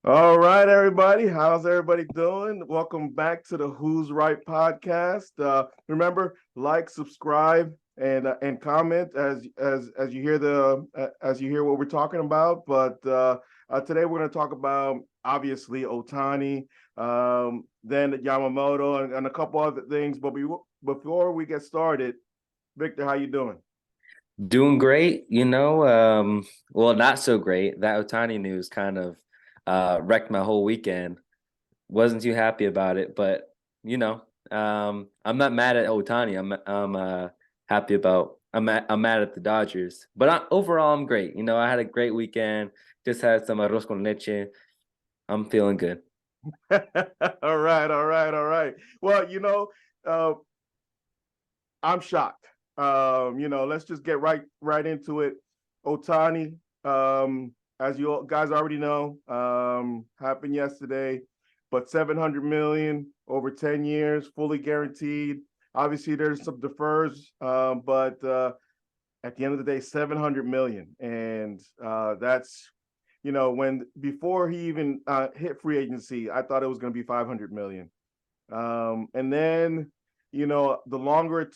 All right, everybody. How's everybody doing? Welcome back to the Who's Right podcast. Remember, like, subscribe, and comment as you hear as you hear what we're talking about. But today we're going to talk about obviously Ohtani, then Yamamoto, and a couple other things. But before we get started, Victor, how you doing? Doing great, well, not so great. That Ohtani news kind of wrecked my whole weekend. Wasn't too happy about it, but I'm not mad at Ohtani. I'm happy about I'm mad at the Dodgers. But overall I'm great. I had a great weekend. Just had some arroz con leche. I'm feeling good. All right, all right, all right. Well, uh, I'm shocked. Let's just get right into it. Ohtani, as you guys already know, happened yesterday, but 700 million over 10 years, fully guaranteed. Obviously, there's some defers, but at the end of the day, 700 million, and that's when before he even hit free agency, I thought it was going to be 500 million. And then, the longer it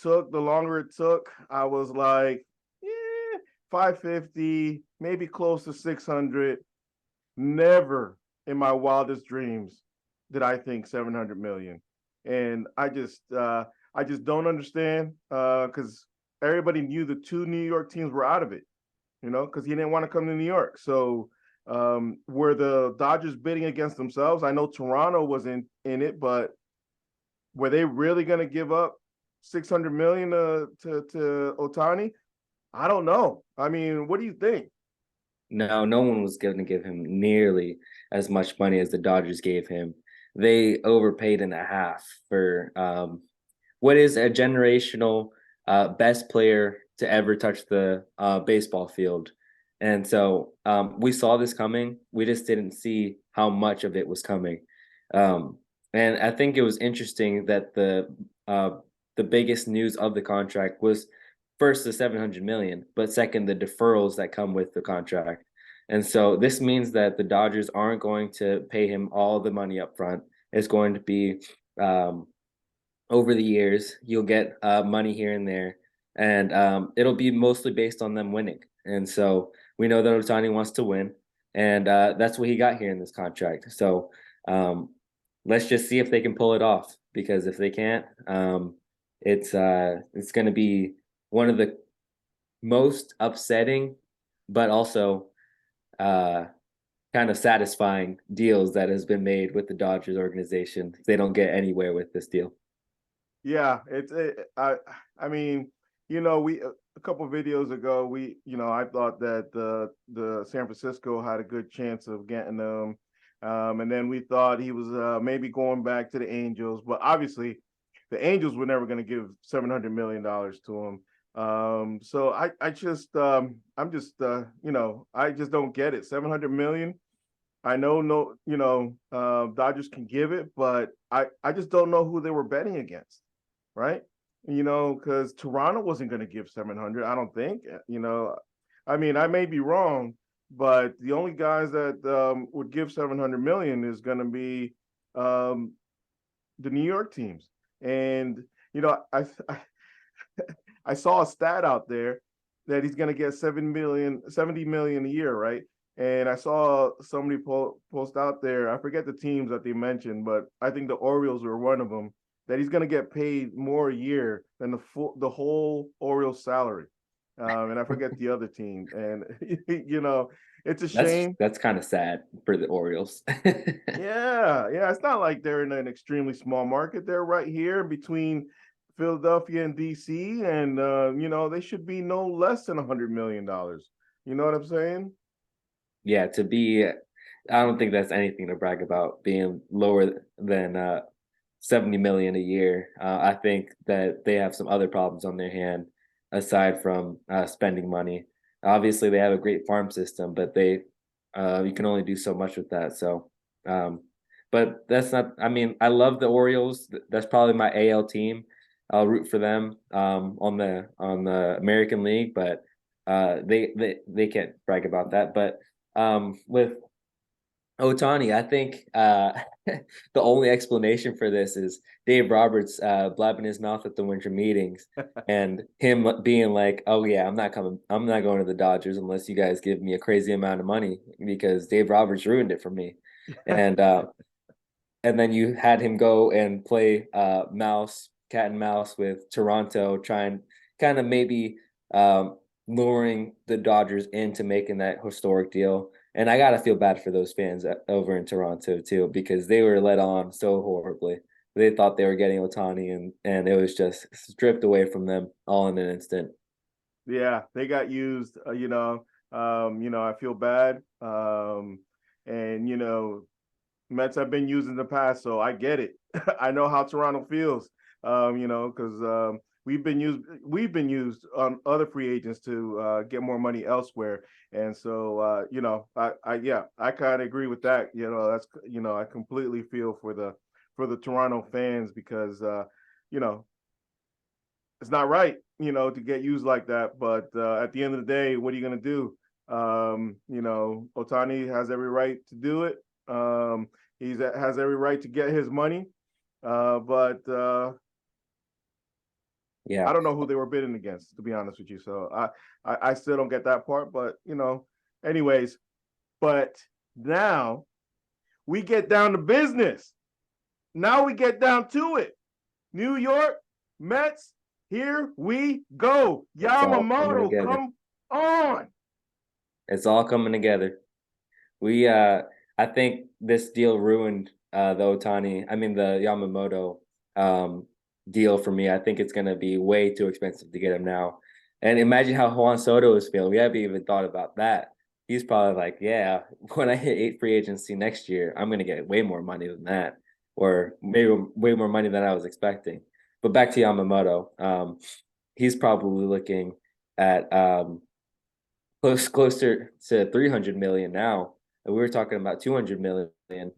took, I was like, yeah, 550, maybe close to 600. Never in my wildest dreams did I think 700 million. And I just don't understand because everybody knew the two New York teams were out of it, because he didn't want to come to New York. So were the Dodgers bidding against themselves? I know Toronto was in it, but were they really going to give up 600 million to Ohtani? I don't know. I mean, what do you think? No, no one was going to give him nearly as much money as the Dodgers gave him. They overpaid and a half for what is a generational best player to ever touch the baseball field. And so we saw this coming. We just didn't see how much of it was coming. And I think it was interesting that the biggest news of the contract was first the 700 million, but second the deferrals that come with the contract. And so this means that the Dodgers aren't going to pay him all the money up front. It's going to be um, over the years. You'll get money here and there, and it'll be mostly based on them winning. And so we know that Otani wants to win, and that's what he got here in this contract. So um, let's just see if they can pull it off. Because if they can't, it's going to be one of the most upsetting, but also uh, kind of satisfying deals that has been made with the Dodgers organization. They don't get anywhere with this deal. Yeah, I mean, we a couple of videos ago, I thought that the San Francisco had a good chance of getting them. And then we thought he was maybe going back to the Angels, but obviously the Angels were never going to give $700 million to him. So I'm just I just don't get it. 700 million. I know no, Dodgers can give it, but I just don't know who they were betting against, right? Because Toronto wasn't going to give 700. I don't think. I mean, I may be wrong, but the only guys that would give 700 million is going to be um, the New York teams. And I saw a stat out there that he's going to get 70 million a year, right? And I saw somebody post out there. I forget the teams that they mentioned, but I think the Orioles were one of them. That he's going to get paid more a year than the whole Orioles salary. And I forget the other team. And it's a That's shame. that's kind of sad for the Orioles. Yeah, yeah. It's not like they're in an extremely small market. They're right here between Philadelphia and DC, and they should be no less than $100 million. You know what I'm saying? Yeah, I don't think that's anything to brag about being lower than 70 million a year. I think that they have some other problems on their hand aside from spending money. Obviously, they have a great farm system, but they you can only do so much with that. So, um, but that's not. I mean, I love the Orioles. That's probably my AL team. I'll root for them on the American League, but they can't brag about that. But with Otani, I think the only explanation for this is Dave Roberts blabbing his mouth at the winter meetings and him being like, "Oh yeah, I'm not coming. I'm not going to the Dodgers unless you guys give me a crazy amount of money because Dave Roberts ruined it for me." And and then you had him go and play cat and mouse with Toronto, trying kind of maybe um, luring the Dodgers into making that historic deal. And I gotta feel bad for those fans over in Toronto too, because they were led on so horribly. They thought they were getting Ohtani, and it was just stripped away from them all in an instant. Yeah, they got used. I feel bad. And Mets have been used in the past, so I get it. I know how Toronto feels. Because we've been used on other free agents to get more money elsewhere. And so I kind of agree with that. That's I completely feel for the Toronto fans because you know it's not right, to get used like that. But at the end of the day, what are you going to do? Otani has every right to do it. He has every right to get his money. But Yeah, I don't know who they were bidding against, to be honest with you. So I still don't get that part. But anyways. But now we get down to business. Now we get down to it. New York Mets, here we go. it's all coming Yamamoto, together. come on. It's all coming together. We I think this deal ruined the Otani, I mean the Yamamoto um deal for me. I think it's gonna be way too expensive to get him now. And imagine how Juan Soto is feeling. We haven't even thought about that. He's probably like, yeah, when I hit eight free agency next year, I'm gonna get way more money than that, or maybe way more money than I was expecting. But back to Yamamoto, he's probably looking at closer to 300 million now. And we were talking about 200 million,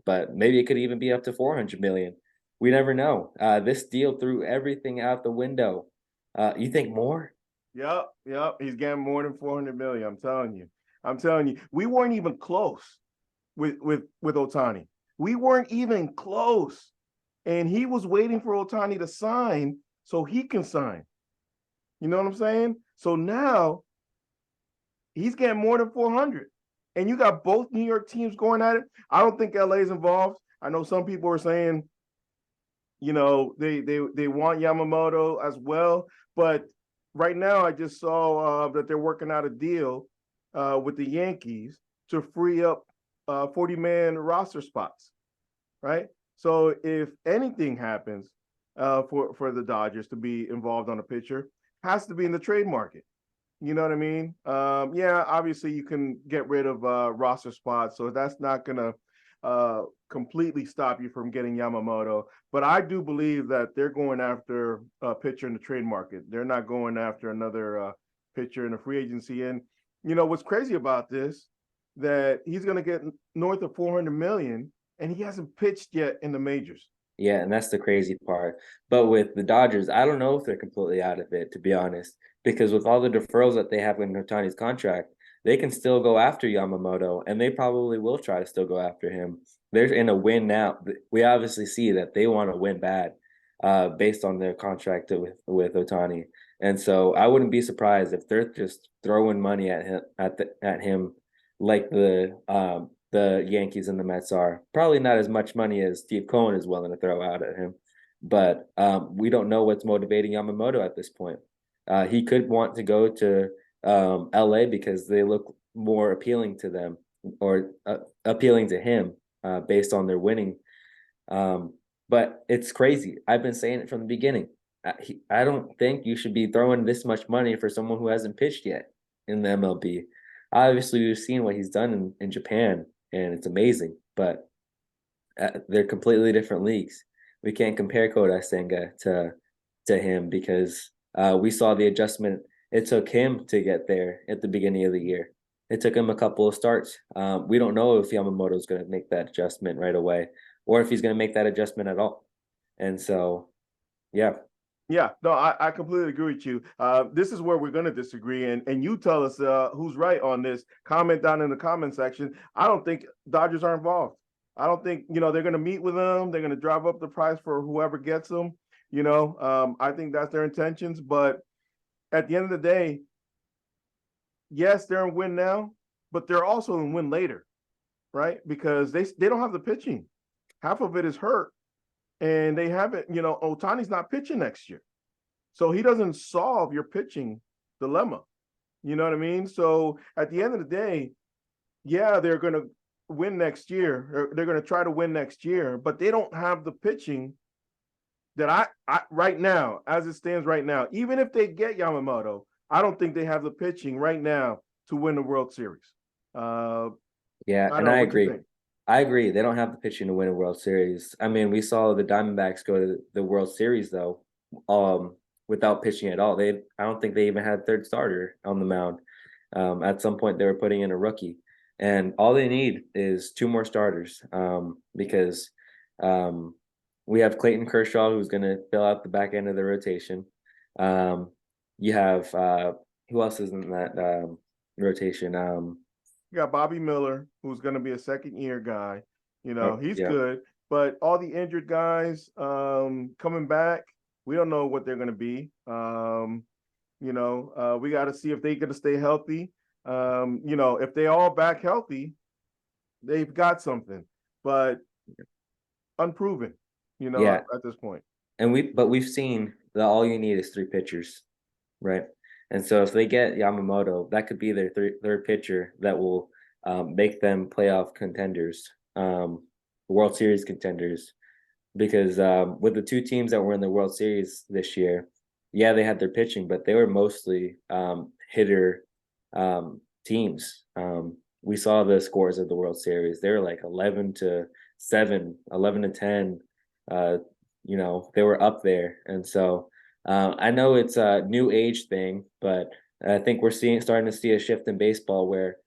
but maybe it could even be up to 400 million. We never know. This deal threw everything out the window. You think more? Yep. He's getting more than 400 million. I'm telling you. We weren't even close with Otani. We weren't even close. And he was waiting for Otani to sign so he can sign. You know what I'm saying? So now he's getting more than 400. And you got both New York teams going at it. I don't think LA is involved. I know some people are saying, they want Yamamoto as well. But right now, I just saw that they're working out a deal with the Yankees to free up 40-man roster spots, right? So if anything happens for the Dodgers to be involved on a pitcher, has to be in the trade market. You know what I mean? Yeah, obviously you can get rid of roster spots, so that's not gonna completely stop you from getting Yamamoto. But I do believe that they're going after a pitcher in the trade market. They're not going after another pitcher in a free agency. And what's crazy about this, that he's gonna get north of 400 million, and he hasn't pitched yet in the majors. Yeah, and that's the crazy part. But with the Dodgers, I don't know if they're completely out of it, to be honest, because with all the deferrals that they have in Otani's contract, they can still go after Yamamoto, and they probably will try to still go after him. They're in a win now. We obviously see that they want to win bad, based on their contract with Otani, and so I wouldn't be surprised if they're just throwing money at him like the Yankees and the Mets are. Probably not as much money as Steve Cohen is willing to throw out at him. But we don't know what's motivating Yamamoto at this point. He could want to go to LA because they look more appealing to them, or appealing to him, based on their winning. But it's crazy. I've been saying it from the beginning. I don't think you should be throwing this much money for someone who hasn't pitched yet in the MLB. Obviously, we've seen what he's done in Japan, and it's amazing. But they're completely different leagues. We can't compare Kodai Senga to him because we saw the adjustment it took him to get there at the beginning of the year. It took him a couple of starts. We don't know if Yamamoto is going to make that adjustment right away, or if he's going to make that adjustment at all. And so, yeah. Yeah, no, I completely agree with you. This is where we're going to disagree, and you tell us who's right on this. Comment down in the comment section. I don't think Dodgers are involved. I don't think they're going to meet with them. They're going to drive up the price for whoever gets them. I think that's their intentions. But at the end of the day, yes, they're in win now, but they're also in win later, right? Because they don't have the pitching. Half of it is hurt, and they haven't. Otani's not pitching next year. So he doesn't solve your pitching dilemma. You know what I mean? So at the end of the day, yeah, they're going to win next year. They're going to try to win next year, but they don't have the pitching that I right now, as it stands right now. Even if they get Yamamoto, I don't think they have the pitching right now to win the World Series. Yeah, I don't and know I what you agree. think. I agree. They don't have the pitching to win a World Series. I mean, we saw the Diamondbacks go to the World Series though, without pitching at all. I don't think they even had third starter on the mound. At some point, they were putting in a rookie, and all they need is two more starters. Because um, we have Clayton Kershaw, who's going to fill out the back end of the rotation. Um, you have who else is in that rotation? You got Bobby Miller, who's going to be a second year guy. He's Yeah. good, but all the injured guys coming back, we don't know what they're going to be. We got to see if they're going to stay healthy. If they all back healthy, they've got something, but unproven. Yeah, at this point. and we've seen that all you need is three pitchers, right? And so if they get Yamamoto, that could be their third pitcher that will make them playoff contenders, World Series contenders. Because with the two teams that were in the World Series this year, yeah, they had their pitching, but they were mostly hitter teams. We saw the scores of the World Series. They were like 11-7, 11-10. Uh, they were up there. And so I know it's a new age thing, but I think we're starting to see a shift in baseball where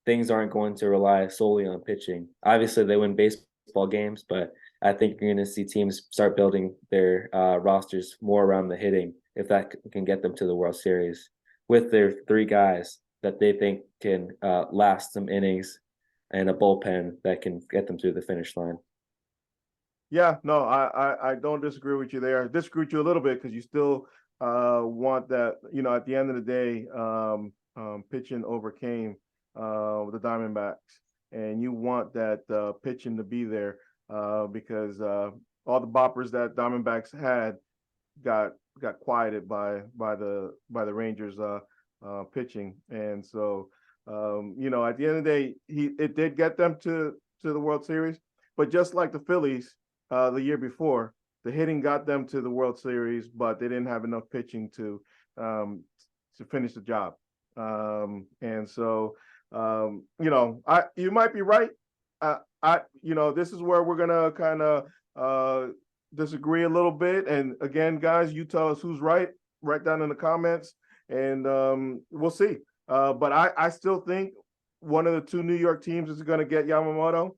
things aren't going to rely solely on pitching. Obviously, they win baseball games, but I think you're going to see teams start building their rosters more around the hitting if that can get them to the World Series with their three guys that they think can last some innings and a bullpen that can get them through the finish line. Yeah, no, I don't disagree with you there. I disagree with you a little bit because you still want that. At the end of the day, pitching overcame the Diamondbacks, and you want that pitching to be there because all the boppers that Diamondbacks had got quieted by the Rangers pitching, and so at the end of the day, it did get them to the World Series, but just like the Phillies the year before, the hitting got them to the World Series, but they didn't have enough pitching to finish the job, and so you might be right. This is where we're gonna kind of disagree a little bit. And again, guys, you tell us who's right. Write down in the comments, and we'll see. But I still think one of the two New York teams is going to get Yamamoto.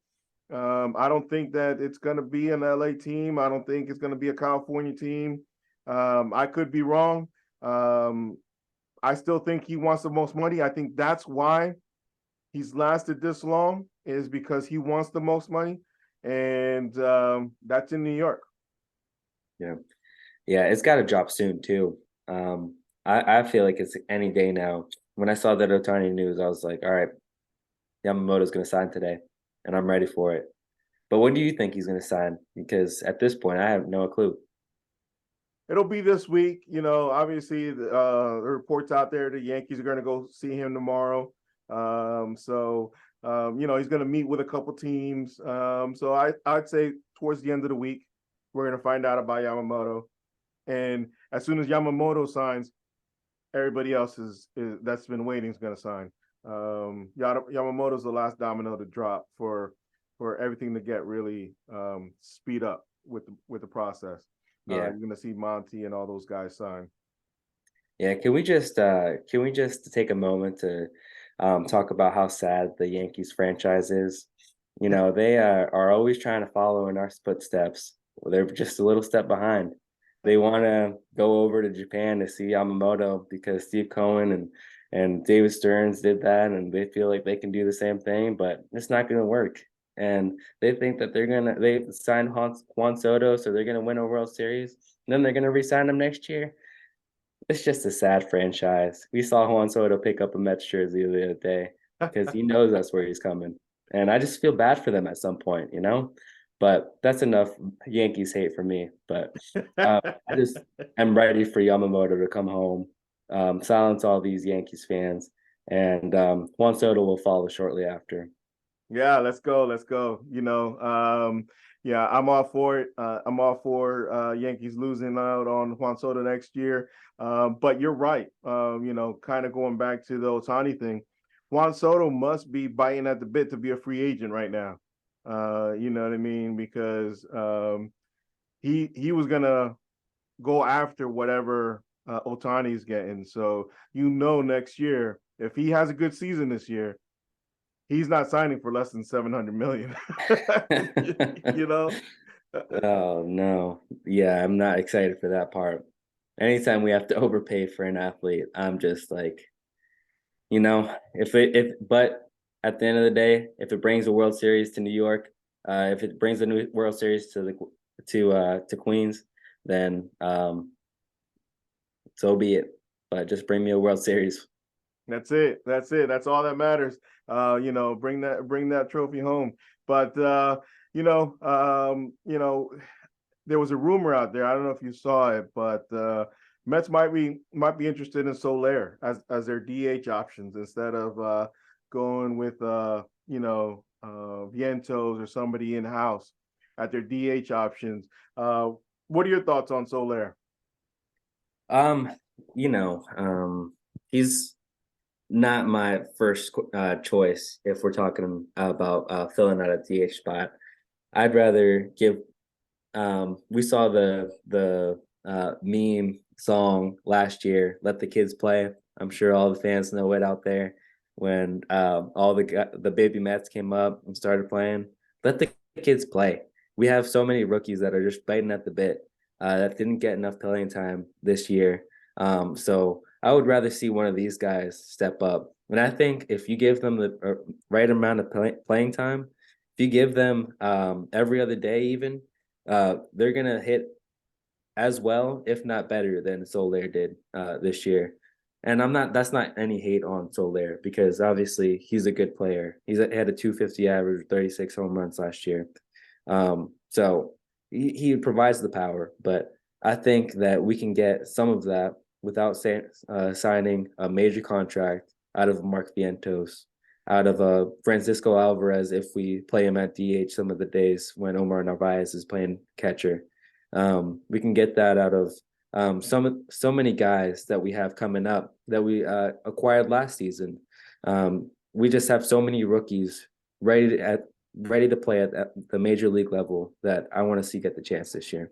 I don't think that it's going to be an LA team. I don't think it's going to be a California team. I could be wrong. I still think he wants the most money. I think that's why he's lasted this long, is because he wants the most money, and that's in New York. Yeah. Yeah, it's got to drop soon too. I feel like it's any day now. When I saw that Ohtani news, I was like, all right, Yamamoto's going to sign today, and I'm ready for it. But when do you think he's going to sign? Because at this point, I have no clue. It'll be this week. Obviously, the reports out there the Yankees are going to go see him tomorrow. He's going to meet with a couple teams. I'd say towards the end of the week, we're going to find out about Yamamoto. And as soon as Yamamoto signs, everybody else is that's been waiting is going to sign. Yamamoto's the last domino to drop for everything to get really speed up with the process. Yeah. You're going to see Monty and all those guys sign. Yeah, can we just take a moment to talk about how sad the Yankees franchise is? They are always trying to follow in our footsteps. They're just a little step behind. they want to go over to Japan to see Yamamoto because Steve Cohen and David Stearns did that, and they feel like they can do the same thing, but it's not going to work. And they think that they signed Juan Soto, so they're gonna win a World Series. And then they're gonna re-sign him next year. It's just a sad franchise. We saw Juan Soto pick up a Mets jersey the other day because he knows that's where he's coming. And I just feel bad for them at some point, you know? But that's enough Yankees hate for me. But I just am ready for Yamamoto to come home, silence all these Yankees fans, and Juan Soto will follow shortly after. Yeah, let's go. Let's go. Yeah, I'm all for it. I'm all for Yankees losing out on Juan Soto next year. But you're right. Kind of going back to the Ohtani thing, Juan Soto must be biting at the bit to be a free agent right now. You know what I mean? Because he was gonna go after whatever Ohtani's getting. So next year, if he has a good season this year, he's not signing for less than 700 million. you know? Oh no. Yeah, I'm not excited for that part. Anytime we have to overpay for an athlete, I'm just like, if but at the end of the day, if it brings a World Series to New York, if it brings a new World Series to Queens, then so be it. But just bring me a World Series. That's it. That's it. That's all that matters. Bring that trophy home. But there was a rumor out there. I don't know if you saw it, but Mets might be interested in Soler as their DH options instead of going with Vientos or somebody in house at their DH options. What are your thoughts on Soler? Um, he's not my first choice if we're talking about filling out a DH spot. I'd rather give. We saw the meme song last year, "Let the Kids Play." I'm sure all the fans know it out there. When all the baby Mets came up and started playing, let the kids play. We have so many rookies that are just biting at the bit that didn't get enough playing time this year. So I would rather see one of these guys step up. And I think if you give them the right amount of playing time, if you give them every other day, even they're gonna hit as well, if not better, than Soler did this year. And that's not any hate on Soler because obviously he's a good player. He had a 250 average, 36 home runs last year. So he provides the power, but I think that we can get some of that without signing a major contract out of Mark Vientos, out of Francisco Alvarez if we play him at DH some of the days when Omar Narvaez is playing catcher. We can get that out of so many guys that we have coming up that we acquired last season. We just have so many rookies ready to play at the major league level that I want to see get the chance this year.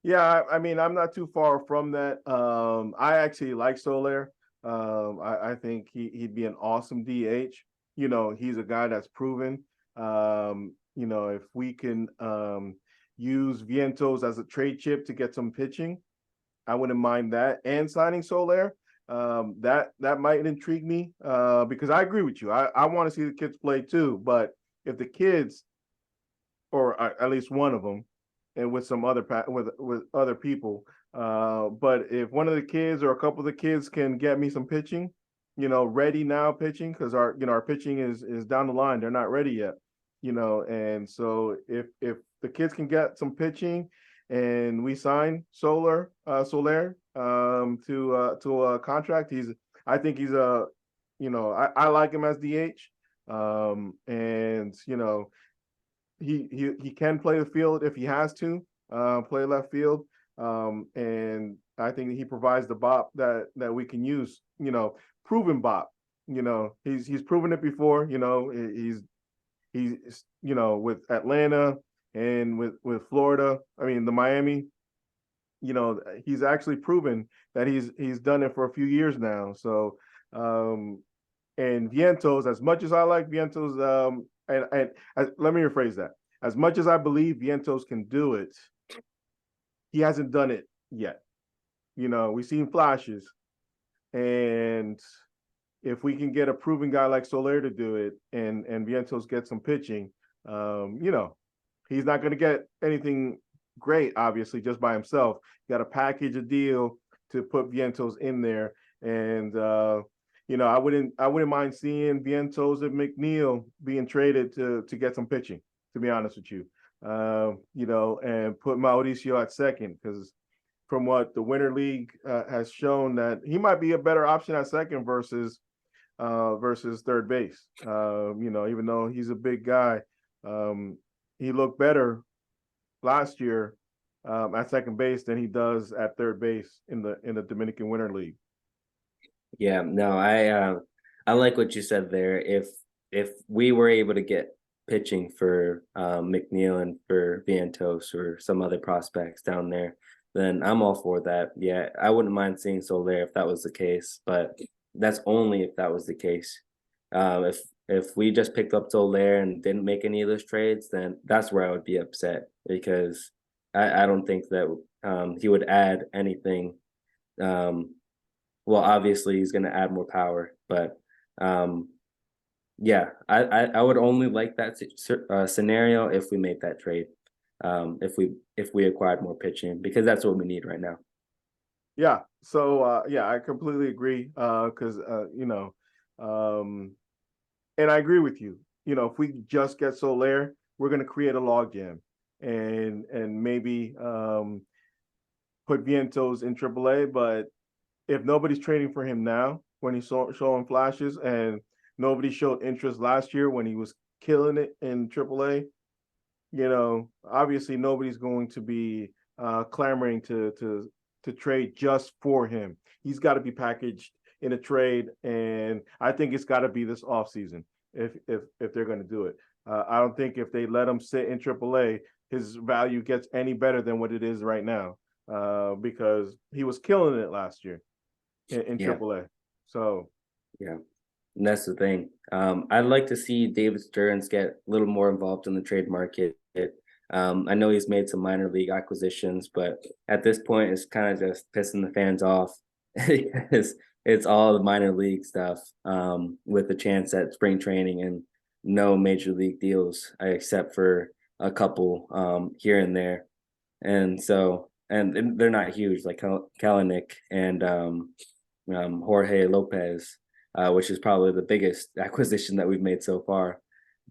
Yeah, I mean, I'm not too far from that. I actually like Soler. I think he'd be an awesome DH. He's a guy that's proven. If we can use Vientos as a trade chip to get some pitching, I wouldn't mind that. And signing Soler, that might intrigue me because I agree with you. I want to see the kids play too. But if the kids, or at least one of them, and with some other with other people. But if one of the kids or a couple of the kids can get me some pitching, ready now pitching because our pitching is down the line. They're not ready yet, and so if the kids can get some pitching and we sign Soler to a contract, I think he's I like him as DH. And he can play the field if he has to play left field, and I think he provides the bop that we can use. Proven bop. He's proven it before. He's with Atlanta and with Florida. I mean the Miami. He's actually proven that he's done it for a few years now. So and Vientos, as much as I like Vientos, let me rephrase that. As much as I believe Vientos can do it, he hasn't done it yet. We've seen flashes, and if we can get a proven guy like Soler to do it, and Vientos get some pitching, he's not going to get anything great, obviously, just by himself. You got to package a deal to put Vientos in there, and I wouldn't mind seeing Vientos and McNeil being traded to get some pitching. To be honest with you, and put Mauricio at second, because from what the Winter League has shown, that he might be a better option at second versus third base. Even though he's a big guy, he looked better last year at second base than he does at third base in the Dominican Winter League. Yeah, no, I like what you said there. If we were able to get pitching for McNeil and for Vientos or some other prospects down there, then I'm all for that. Yeah, I wouldn't mind seeing Soler if that was the case, but that's only if that was the case. If we just picked up Soler and didn't make any of those trades, then that's where I would be upset, because I don't think that he would add anything. Well, obviously he's going to add more power, but yeah, I would only like that scenario if we made that trade, if we acquired more pitching, because that's what we need right now. Yeah. So yeah, I completely agree. Because and I agree with you. If we just get Soler, we're going to create a logjam, and maybe put Vientos in AAA. But if nobody's trading for him now, when he's showing flashes, and nobody showed interest last year when he was killing it in AAA, obviously nobody's going to be clamoring to trade just for him. He's got to be packaged in a trade, and I think it's got to be this offseason if they're going to do it. I don't think if they let him sit in AAA, his value gets any better than what it is right now, because he was killing it last year in Yeah. AAA. So Yeah. And that's the thing. I'd like to see David Stearns get a little more involved in the trade market. I know he's made some minor league acquisitions, but at this point, it's kind of just pissing the fans off because it's all the minor league stuff, with a chance at spring training and no major league deals, except for a couple here and there. And so, and they're not huge, like Kalanick and Jorge Lopez, which is probably the biggest acquisition that we've made so far.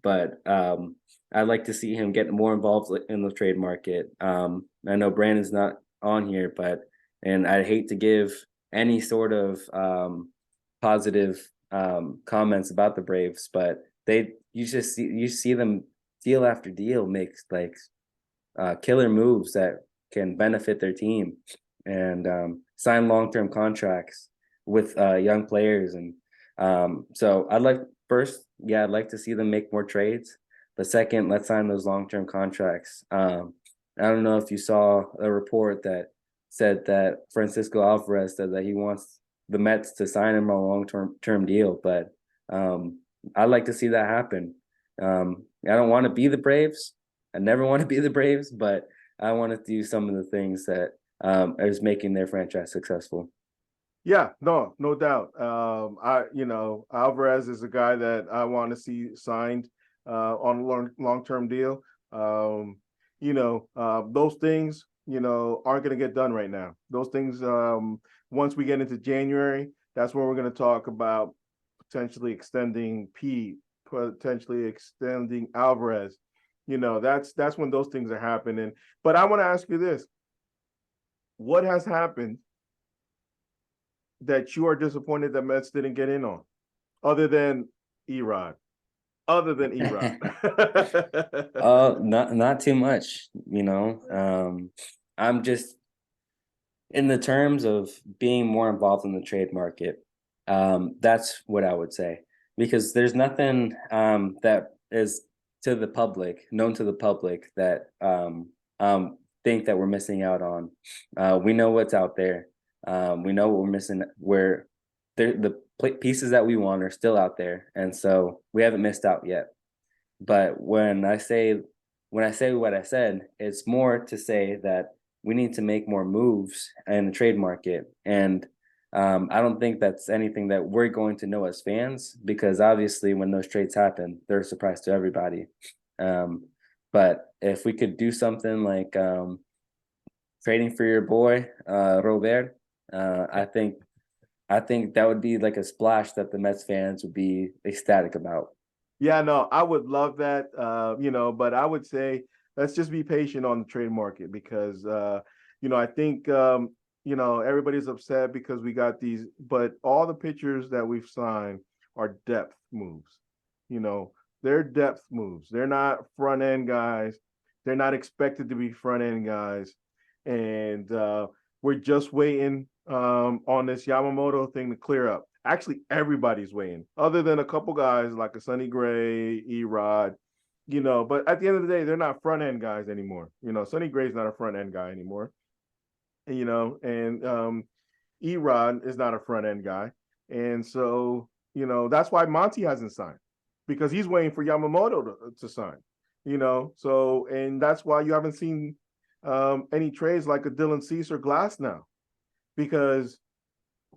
But I'd like to see him get more involved in the trade market. I know Brandon's not on here, and I'd hate to give any sort of positive comments about the Braves, but you see them deal after deal makes like killer moves that can benefit their team, and sign long-term contracts with young players. And so I'd like to see them make more trades. But second, let's sign those long-term contracts. I don't know if you saw a report that said that Francisco Alvarez said that he wants the Mets to sign him a long-term deal, but I'd like to see that happen. I don't want to be the Braves. I never want to be the Braves, but I want to do some of the things that is making their franchise successful. yeah, no doubt. Alvarez is a guy that I want to see signed on a long-term deal. Those things, aren't going to get done right now. Those things, once we get into January, that's when we're going to talk about potentially extending Pete, potentially extending Alvarez. That's when those things are happening. But I want to ask you this: what has happened that you are disappointed that Mets didn't get in on, other than Erod? Other than Erod. Not too much, I'm just, in the terms of being more involved in the trade market, that's what I would say, because there's nothing that is known to the public that think that we're missing out on. We know what's out there. We know what we're missing, where the pieces that we want are still out there, and so we haven't missed out yet. But when I say what I said, it's more to say that we need to make more moves in the trade market. And I don't think that's anything that we're going to know as fans, because obviously when those trades happen, they're a surprise to everybody. But if we could do something like trading for your boy Robert, I think that would be like a splash that the Mets fans would be ecstatic about. Yeah, no, I would love that. But I would say let's just be patient on the trade market because I think everybody's upset because we got these, but all the pitchers that we've signed are depth moves. You know, they're depth moves. They're not front end guys. They're not expected to be front end guys. And we're just waiting on this Yamamoto thing to clear up. Actually, everybody's waiting, other than a couple guys like a Sonny Gray, Erod, But at the end of the day, they're not front end guys anymore. Sonny Gray's not a front end guy anymore. And Erod is not a front end guy, and so that's why Monty hasn't signed because he's waiting for Yamamoto to sign. So and that's why you haven't seen any trades like a Dylan Cease or Glass now, because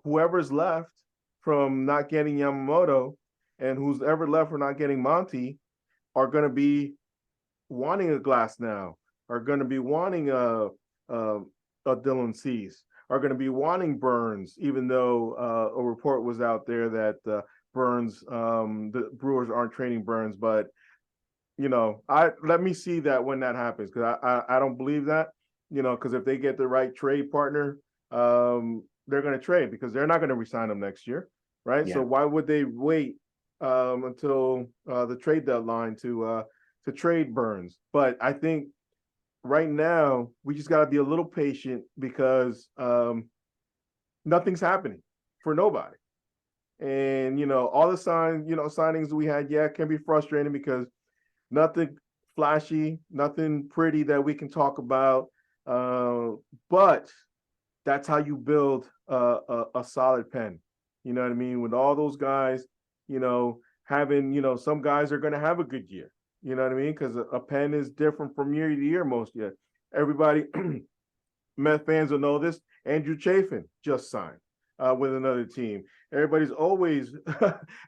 whoever's left from not getting Yamamoto and who's ever left for not getting Monty are going to be wanting a Glass now, are going to be wanting a Dylan Cease, are going to be wanting Burns, even though a report was out there that Burns, the Brewers aren't trading Burns, but I let me see that when that happens, because I don't believe that, because if they get the right trade partner, they're going to trade because they're not going to resign them next year, right? So Yeah. why would they wait until the trade deadline to trade Burns? But I think right now we just got to be a little patient because nothing's happening for nobody. And all the signings we had, yeah, can be frustrating because nothing flashy, nothing pretty that we can talk about. But that's how you build a solid pen. You know what I mean? With all those guys, having, some guys are going to have a good year. You know what I mean? Because a pen is different from year to year most year. Everybody, Met fans will know this. Andrew Chafin just signed with another team. Everybody's always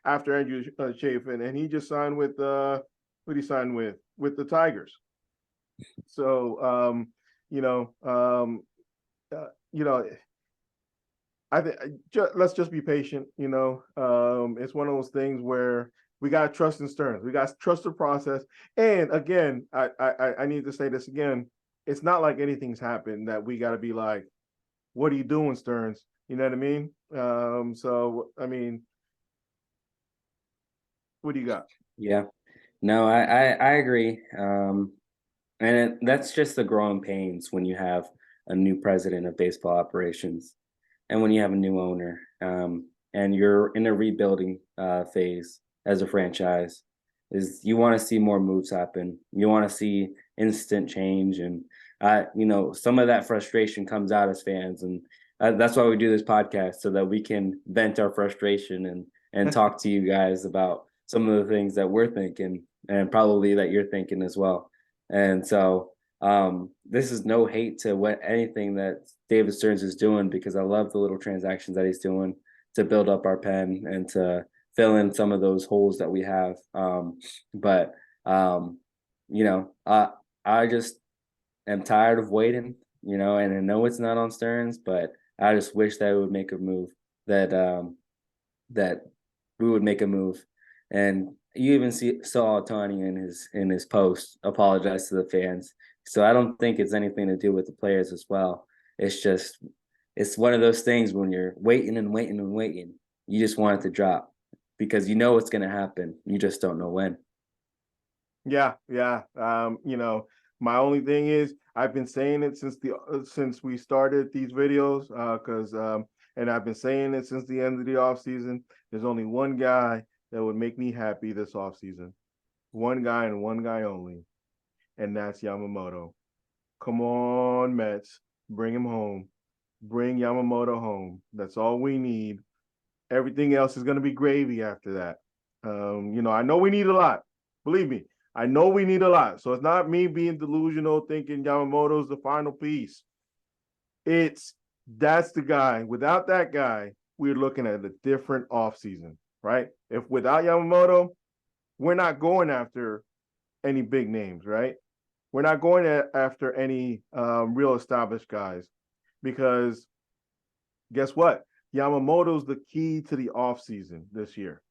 after Andrew Chafin, and he just signed with what he signed with the Tigers. So you know, I think let's just be patient. It's one of those things where we got to trust in Stearns. We got to trust the process. And again, I need to say this again. It's not like anything's happened that we got to be like, "What are you doing, Stearns?" You know what I mean? So I mean, what do you got? Yeah. No, I agree. That's just the growing pains when you have a new president of baseball operations and when you have a new owner, and you're in a rebuilding phase as a franchise. Is you want to see more moves happen. You want to see instant change, and some of that frustration comes out as fans, and that's why we do this podcast so that we can vent our frustration and talk to you guys about some of the things that we're thinking and probably that you're thinking as well. And so this is no hate to what anything that David Stearns is doing, because I love the little transactions that he's doing to build up our pen and to fill in some of those holes that we have. But I just am tired of waiting, and I know it's not on Stearns, but I just wish that we would make a move, that we would make a move. And you even saw Ohtani in his post apologize to the fans. So I don't think it's anything to do with the players as well. It's one of those things when you're waiting and waiting and waiting, you just want it to drop because you know it's going to happen. You just don't know when. Yeah, yeah. My only thing is I've been saying it since we started these videos, and I've been saying it since the end of the offseason. There's only one guy that would make me happy this offseason. One guy and one guy only, and that's Yamamoto. Come on, Mets, bring him home. Bring Yamamoto home. That's all we need. Everything else is going to be gravy after that. I know we need a lot. Believe me, I know we need a lot. So it's not me being delusional, thinking Yamamoto's the final piece. That's the guy. Without that guy, we're looking at a different offseason, right? If without Yamamoto, we're not going after any big names, right? We're not going after any real established guys because guess what? Yamamoto's the key to the offseason this year.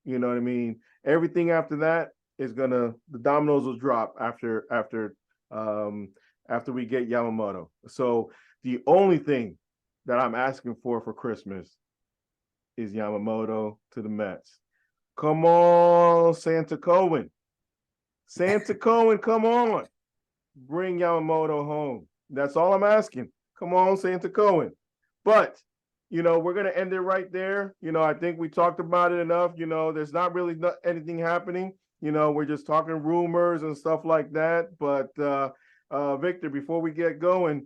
You know what I mean? Everything after that is gonna the dominoes will drop um after we get Yamamoto. So the only thing that I'm asking for Christmas is Yamamoto to the Mets. Come on, Santa Cohen. Santa Cohen, come on. Bring Yamamoto home. That's all I'm asking. Come on, Santa Cohen. But we're gonna end it right there. I think we talked about it enough. There's not really anything happening. We're just talking rumors and stuff like that. But Victor, before we get going,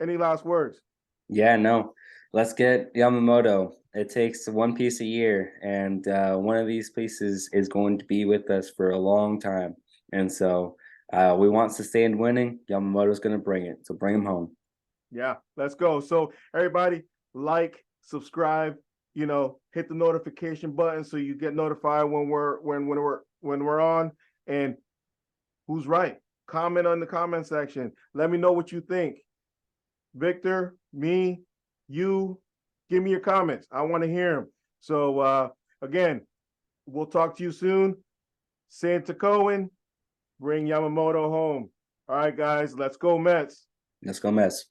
any last words? Yeah, no. Let's get Yamamoto. It takes one piece a year, and one of these pieces is going to be with us for a long time. And so we want sustained winning. Yamamoto's going to bring it. So bring him home. Yeah, let's go. So everybody, like, subscribe, hit the notification button so you get notified when we're on. And who's right? Comment on the comment section. Let me know what you think. Victor, me, you, give me your comments. I want to hear them. So again, we'll talk to you soon. Santa Cohen, bring Yamamoto home. All right, guys, let's go Mets. Let's go, Mets.